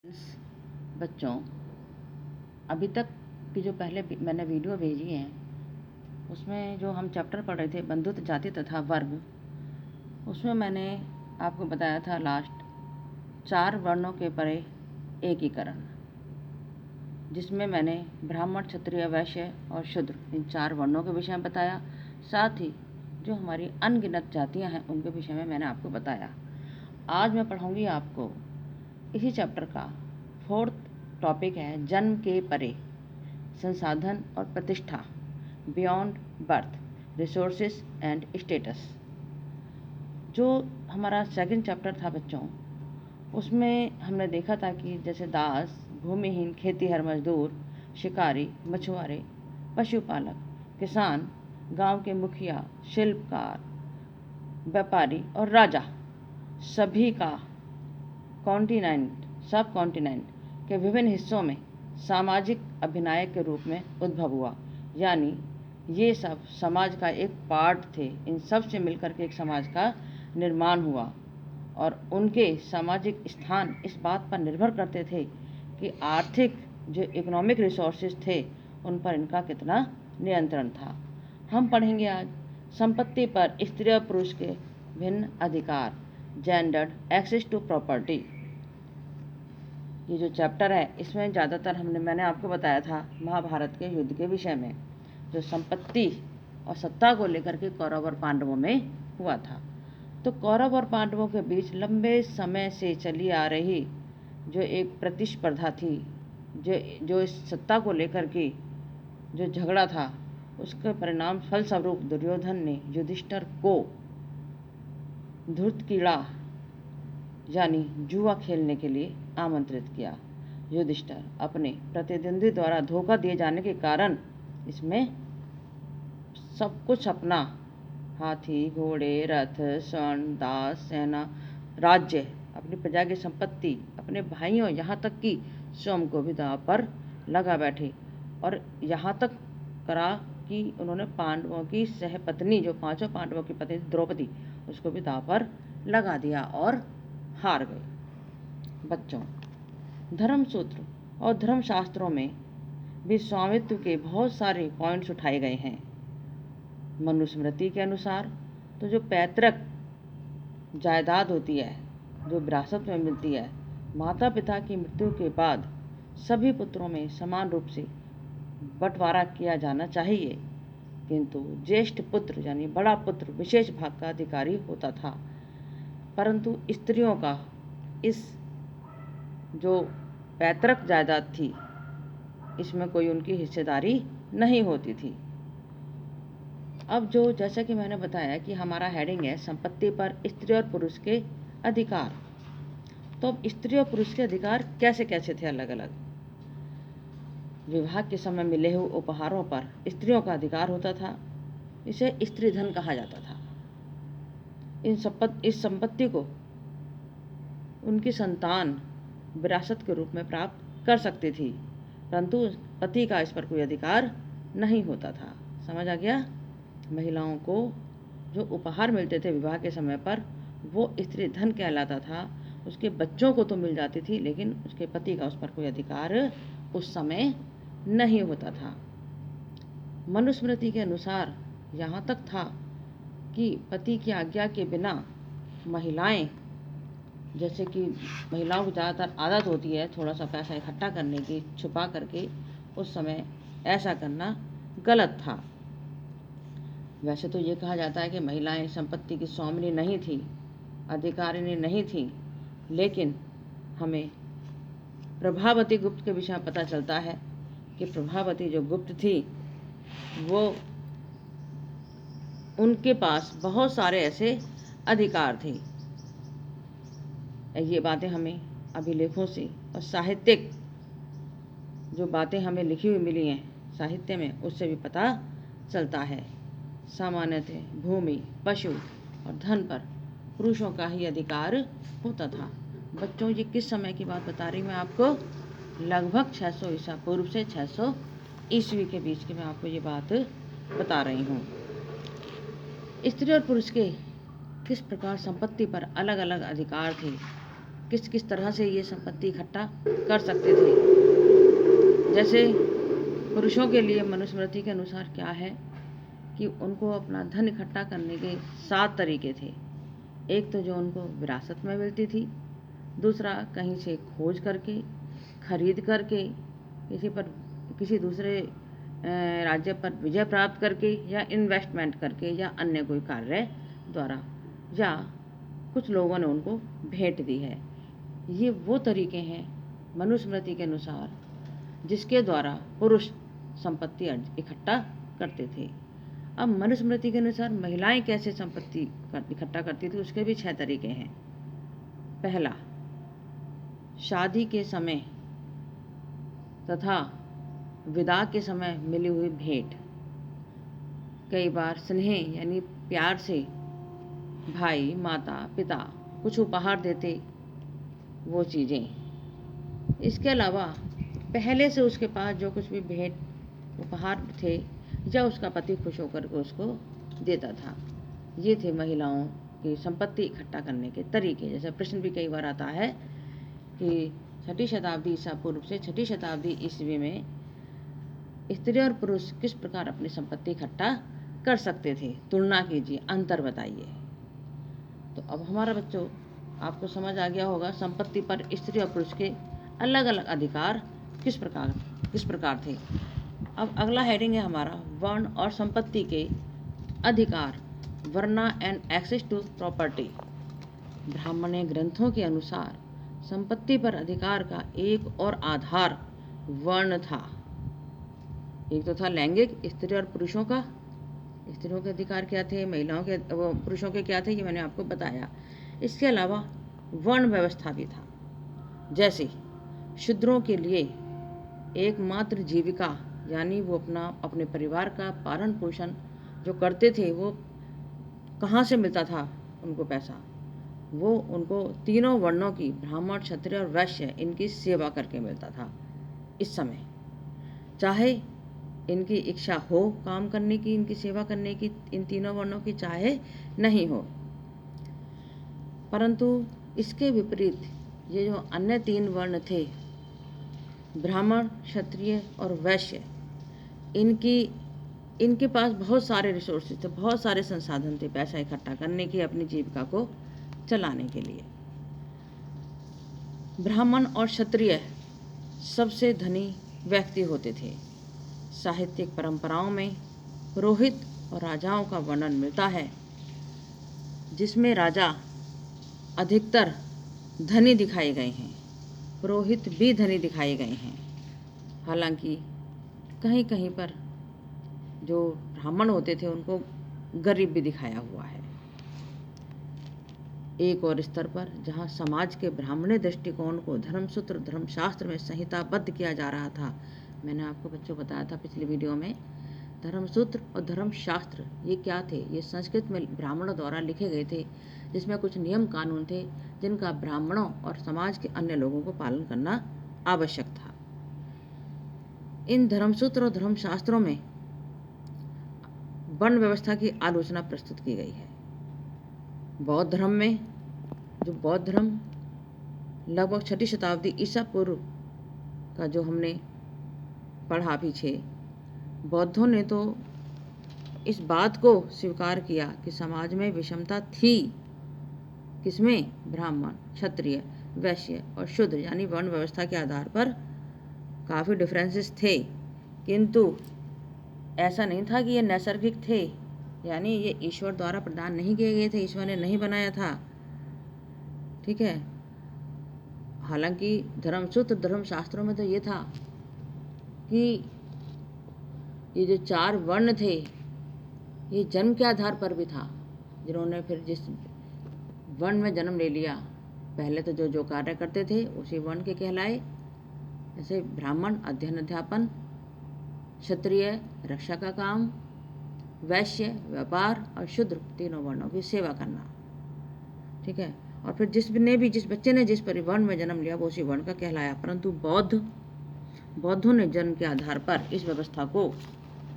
बच्चों, अभी तक की जो पहले मैंने वीडियो भेजी है उसमें जो हम चैप्टर पढ़ रहे थे बंधुत्व जाति तथा वर्ग, उसमें मैंने आपको बताया था लास्ट 4 वर्णों के परे एकीकरण, जिसमें मैंने ब्राह्मण, क्षत्रिय, वैश्य और शूद्र इन 4 वर्णों के विषय में बताया। साथ ही जो हमारी अनगिनत जातियां हैं उनके विषय में मैंने आपको बताया। आज मैं पढ़ाऊँगी आपको इसी चैप्टर का 4th टॉपिक है जन्म के परे, संसाधन और प्रतिष्ठा, beyond birth, resources and status. जो हमारा 2nd चैप्टर था बच्चों, उसमें हमने देखा था कि जैसे दास, भूमिहीन, खेतीहर मजदूर, शिकारी, मछुआरे, पशुपालक, किसान, गांव के मुखिया, शिल्पकार, व्यापारी और राजा, सभी का सब कॉन्टिनेंट के विभिन्न हिस्सों में सामाजिक अभिनय के रूप में उद्भव हुआ। यानी ये सब समाज का एक पार्ट थे। इन सब से मिलकर के एक समाज का निर्माण हुआ और उनके सामाजिक स्थान इस बात पर निर्भर करते थे कि आर्थिक जो इकोनॉमिक रिसोर्सेज थे उन पर इनका कितना नियंत्रण था। हम पढ़ेंगे आज संपत्ति पर स्त्री और पुरुष के भिन्न अधिकार, जेंडर्ड एक्सेस टू प्रॉपर्टी। ये जो चैप्टर है इसमें ज़्यादातर मैंने आपको बताया था महाभारत के युद्ध के विषय में, जो संपत्ति और सत्ता को लेकर के कौरव और पांडवों में हुआ था। तो कौरव और पांडवों के बीच लंबे समय से चली आ रही जो एक प्रतिस्पर्धा थी, जो इस सत्ता को लेकर के जो झगड़ा था, उसके परिणाम फलस्वरूप दुर्योधन ने युधिष्ठिर को धूर्तक्रीड़ा यानी जुआ खेलने के लिए आमंत्रित किया। युधिष्ठिर अपने प्रतिद्वंदी द्वारा धोखा दिए जाने के कारण इसमें सब कुछ अपना हाथी, घोड़े, रथ, स्वर्ण, दास, सेना, राज्य, अपनी प्रजा की संपत्ति, अपने भाइयों, यहाँ तक कि स्वयं को भी दांव पर लगा बैठे और यहाँ तक करा कि उन्होंने पांडवों की सहपत्नी, जो 5 पांडवों की पत्नी द्रौपदी, उसको भी दांव पर लगा दिया और हार गए। बच्चों, धर्मसूत्र और धर्मशास्त्रों में भी स्वामित्व के बहुत सारे पॉइंट्स उठाए गए हैं। मनुस्मृति के अनुसार तो जो पैतृक जायदाद होती है, जो विरासत में मिलती है, माता पिता की मृत्यु के बाद सभी पुत्रों में समान रूप से बंटवारा किया जाना चाहिए, किंतु ज्येष्ठ पुत्र यानी बड़ा पुत्र विशेष भाग का अधिकारी होता था। परंतु स्त्रियों का इस जो पैतृक जायदाद थी इसमें कोई उनकी हिस्सेदारी नहीं होती थी। अब जो जैसा कि मैंने बताया कि हमारा हेडिंग है संपत्ति पर स्त्री और पुरुष के अधिकार। तो अब स्त्री और पुरुष के अधिकार कैसे कैसे थे अलग अलग। विवाह के समय मिले हुए उपहारों पर स्त्रियों का अधिकार होता था, इसे स्त्री धन कहा जाता था। इस संपत्ति को उनकी संतान विरासत के रूप में प्राप्त कर सकती थी, परंतु पति का इस पर कोई अधिकार नहीं होता था। समझ आ गया। महिलाओं को जो उपहार मिलते थे विवाह के समय पर वो स्त्री धन कहलाता था। उसके बच्चों को तो मिल जाती थी, लेकिन उसके पति का उस पर कोई अधिकार उस समय नहीं होता था। मनुस्मृति के अनुसार यहाँ तक था कि पति की आज्ञा के बिना महिलाएं, जैसे कि महिलाओं को ज़्यादातर आदत होती है थोड़ा सा पैसा इकट्ठा करने की, छुपा करके, उस समय ऐसा करना गलत था। वैसे तो ये कहा जाता है कि महिलाएं संपत्ति की स्वामिनी नहीं थी, अधिकारिणी नहीं थी, लेकिन हमें प्रभावती गुप्त के विषय में पता चलता है कि प्रभावती जो गुप्त थी वो उनके पास बहुत सारे ऐसे अधिकार थे। ये बातें हमें अभिलेखों से और साहित्यिक जो बातें हमें लिखी हुई मिली हैं साहित्य में, उससे भी पता चलता है। सामान्यतः भूमि, पशु और धन पर पुरुषों का ही अधिकार होता था। बच्चों, ये किस समय की बात बता रही मैं आपको? लगभग 600 ईसा पूर्व से 600 ईस्वी के बीच की मैं आपको ये बात बता रही हूँ। स्त्री और पुरुष के किस प्रकार संपत्ति पर अलग अलग अधिकार थे किस किस तरह से ये संपत्ति इकट्ठा कर सकते थे। जैसे पुरुषों के लिए मनुस्मृति के अनुसार क्या है कि उनको अपना धन इकट्ठा करने के 7 तरीके थे। एक तो जो उनको विरासत में मिलती थी, दूसरा कहीं से खोज करके, खरीद करके, किसी दूसरे राज्य पर विजय प्राप्त करके, या इन्वेस्टमेंट करके, या अन्य कोई कार्य द्वारा, या कुछ लोगों ने उनको भेंट दी है। ये वो तरीके हैं मनुस्मृति के अनुसार जिसके द्वारा पुरुष संपत्ति इकट्ठा करते थे। अब मनुस्मृति के अनुसार महिलाएं कैसे संपत्ति इकट्ठा करती थी, उसके भी 6 तरीके हैं। पहला, शादी के समय तथा विदा के समय मिली हुई भेंट। कई बार स्नेह यानी प्यार से भाई, माता, पिता कुछ उपहार देते, वो चीज़ें। इसके अलावा पहले से उसके पास जो कुछ भी भेंट उपहार थे, या उसका पति खुश होकर के उसको देता था। ये थे महिलाओं की संपत्ति इकट्ठा करने के तरीके। जैसे प्रश्न भी कई बार आता है कि 6ठी शताब्दी ईसा पूर्व से 6ठी शताब्दी ईस्वी में स्त्री और पुरुष किस प्रकार अपनी संपत्ति इकट्ठा कर सकते थे, तुलना कीजिए, अंतर बताइए। तो अब हमारा बच्चों आपको समझ आ गया होगा संपत्ति पर स्त्री और पुरुष के अलग अलग अधिकार किस प्रकार थे। अब अगला हेडिंग है हमारा वर्ण और संपत्ति के अधिकार, वर्ना एंड एक्सेस टू प्रॉपर्टी। ब्राह्मणीय ग्रंथों के अनुसार संपत्ति पर अधिकार का एक और आधार वर्ण था। एक तो था लैंगिक, स्त्री और पुरुषों का। स्त्रियों के अधिकार क्या थे, महिलाओं के पुरुषों के क्या थे, ये मैंने आपको बताया। इसके अलावा वर्ण व्यवस्था भी था। जैसे शूद्रों के लिए एकमात्र जीविका, यानी वो अपने परिवार का पालन पोषण जो करते थे, वो कहाँ से मिलता था उनको पैसा, वो उनको तीनों वर्णों की, ब्राह्मण, क्षत्रिय और वैश्य, इनकी सेवा करके मिलता था। इस समय चाहे इनकी इच्छा हो काम करने की, इनकी सेवा करने की, इन तीनों वर्णों की चाहे नहीं हो। परंतु इसके विपरीत ये जो अन्य 3 वर्ण थे, ब्राह्मण, क्षत्रिय और वैश्य, इनके पास बहुत सारे रिसोर्सेज थे, बहुत सारे संसाधन थे पैसा इकट्ठा करने के, अपनी जीविका को चलाने के लिए। ब्राह्मण और क्षत्रिय सबसे धनी व्यक्ति होते थे। साहित्यिक परंपराओं में पुरोहित और राजाओं का वर्णन मिलता है, जिसमें राजा अधिकतर धनी दिखाए गए हैं, पुरोहित भी धनी दिखाए गए हैं। हालांकि कहीं कहीं पर जो ब्राह्मण होते थे उनको गरीब भी दिखाया हुआ है। एक और स्तर पर जहाँ समाज के ब्राह्मणी दृष्टिकोण को धर्मसूत्र धर्मशास्त्र में संहिताबद्ध किया जा रहा था। मैंने आपको बच्चों बताया था पिछले वीडियो में, धर्मसूत्र और धर्मशास्त्र ये क्या थे, ये संस्कृत में ब्राह्मणों द्वारा लिखे गए थे, जिसमें कुछ नियम कानून थे जिनका ब्राह्मणों और समाज के अन्य लोगों को पालन करना आवश्यक था। इन धर्मसूत्र और धर्मशास्त्रों में वर्ण व्यवस्था की आलोचना प्रस्तुत की गई है। बौद्ध धर्म में, जो बौद्ध धर्म लगभग 6ठी शताब्दी ईसा पूर्व का जो हमने पढ़ा पीछे, बौद्धों ने तो इस बात को स्वीकार किया कि समाज में विषमता थी। किसमें? ब्राह्मण, क्षत्रिय, वैश्य और शूद्र, यानी वर्ण व्यवस्था के आधार पर काफ़ी डिफरेंसेस थे, किंतु ऐसा नहीं था कि ये नैसर्गिक थे, यानी ये ईश्वर द्वारा प्रदान नहीं किए गए थे, ईश्वर ने नहीं बनाया था। ठीक है। हालांकि धर्मसूत्र धर्मशास्त्रों में तो ये था कि ये जो 4 वर्ण थे, ये जन्म के आधार पर भी था। जिन्होंने फिर जिस वर्ण में जन्म ले लिया, पहले तो जो कार्य करते थे उसी वर्ण के कहलाए। जैसे ब्राह्मण अध्ययन अध्यापन, क्षत्रिय रक्षा का काम, वैश्य व्यापार और शूद्र तीनों वर्णों की सेवा करना। ठीक है। और फिर जिस बच्चे ने जिस परिवर्ण में जन्म लिया वो उसी वर्ण का कहलाया। परंतु बौद्धों ने जन्म के आधार पर इस व्यवस्था को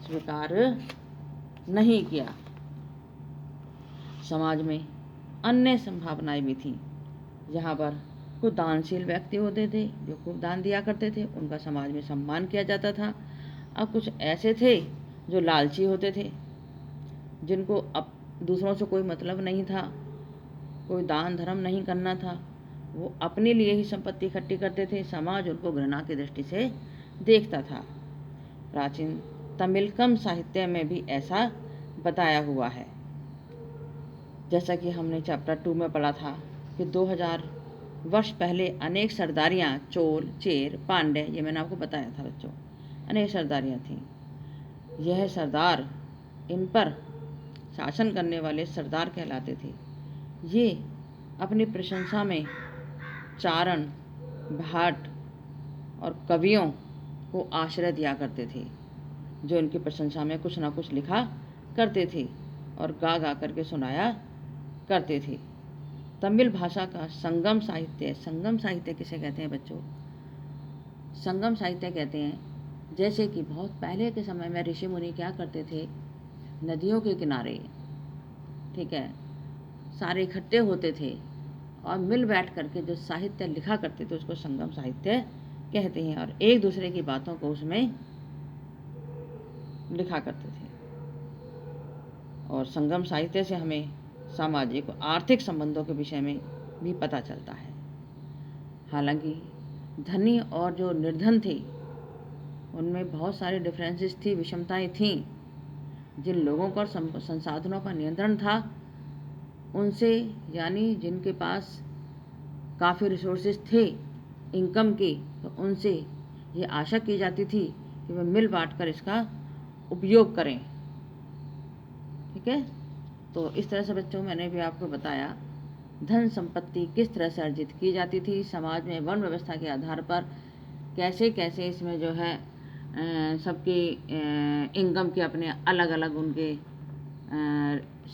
स्वीकार नहीं किया। समाज में अन्य संभावनाएं भी थीं, जहाँ पर कुछ दानशील व्यक्ति होते थे जो खूब दान दिया करते थे, उनका समाज में सम्मान किया जाता था। अब कुछ ऐसे थे जो लालची होते थे, जिनको अब दूसरों से कोई मतलब नहीं था, कोई दान धर्म नहीं करना था, वो अपने लिए ही संपत्ति इकट्ठी करते थे। समाज उनको घृणा की दृष्टि से देखता था। प्राचीन तमिलकम साहित्य में भी ऐसा बताया हुआ है। जैसा कि हमने चैप्टर 2 में पढ़ा था कि 2000 वर्ष पहले अनेक सरदारियाँ, चोल, चेर, पांड्य, ये मैंने आपको बताया था बच्चों, अनेक सरदारियाँ थीं। यह सरदार, इन पर शासन करने वाले सरदार कहलाते थे। ये अपनी प्रशंसा में चारण, भाट और कवियों को आश्रय दिया करते थे, जो इनकी प्रशंसा में कुछ ना कुछ लिखा करते थे और गा गा करके सुनाया करते थे। तमिल भाषा का संगम साहित्य किसे कहते हैं बच्चों? संगम साहित्य कहते हैं जैसे कि बहुत पहले के समय में ऋषि मुनि क्या करते थे, नदियों के किनारे, ठीक है, सारे इकट्ठे होते थे और मिल बैठ करके जो साहित्य लिखा करते थे उसको संगम साहित्य कहते हैं, और एक दूसरे की बातों को उसमें लिखा करते थे। और संगम साहित्य से हमें सामाजिक और आर्थिक संबंधों के विषय में भी पता चलता है। हालांकि धनी और जो निर्धन थे उनमें बहुत सारे डिफरेंसेस थी, विषमताएं थीं। जिन लोगों पर संसाधनों का नियंत्रण था उनसे, यानी जिनके पास काफ़ी रिसोर्सेज थे इनकम के, तो उनसे ये आशा की जाती थी कि वे मिल बांट कर इसका उपयोग करें। ठीक है, तो इस तरह से बच्चों मैंने भी आपको बताया धन संपत्ति किस तरह से अर्जित की जाती थी, समाज में वर्ण व्यवस्था के आधार पर कैसे कैसे इसमें जो है सबके इनकम के अपने अलग अलग उनके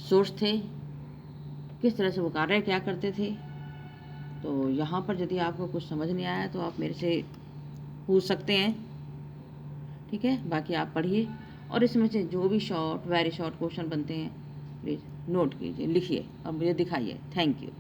सोर्स थे, किस तरह से वो कार्य क्या करते थे। तो यहाँ पर यदि आपको कुछ समझ नहीं आया तो आप मेरे से पूछ सकते हैं, ठीक है। बाकी आप पढ़िए और इसमें से जो भी शॉर्ट, वेरी शॉर्ट क्वेश्चन बनते हैं प्लीज़ नोट कीजिए, लिखिए और मुझे दिखाइए। Thank you.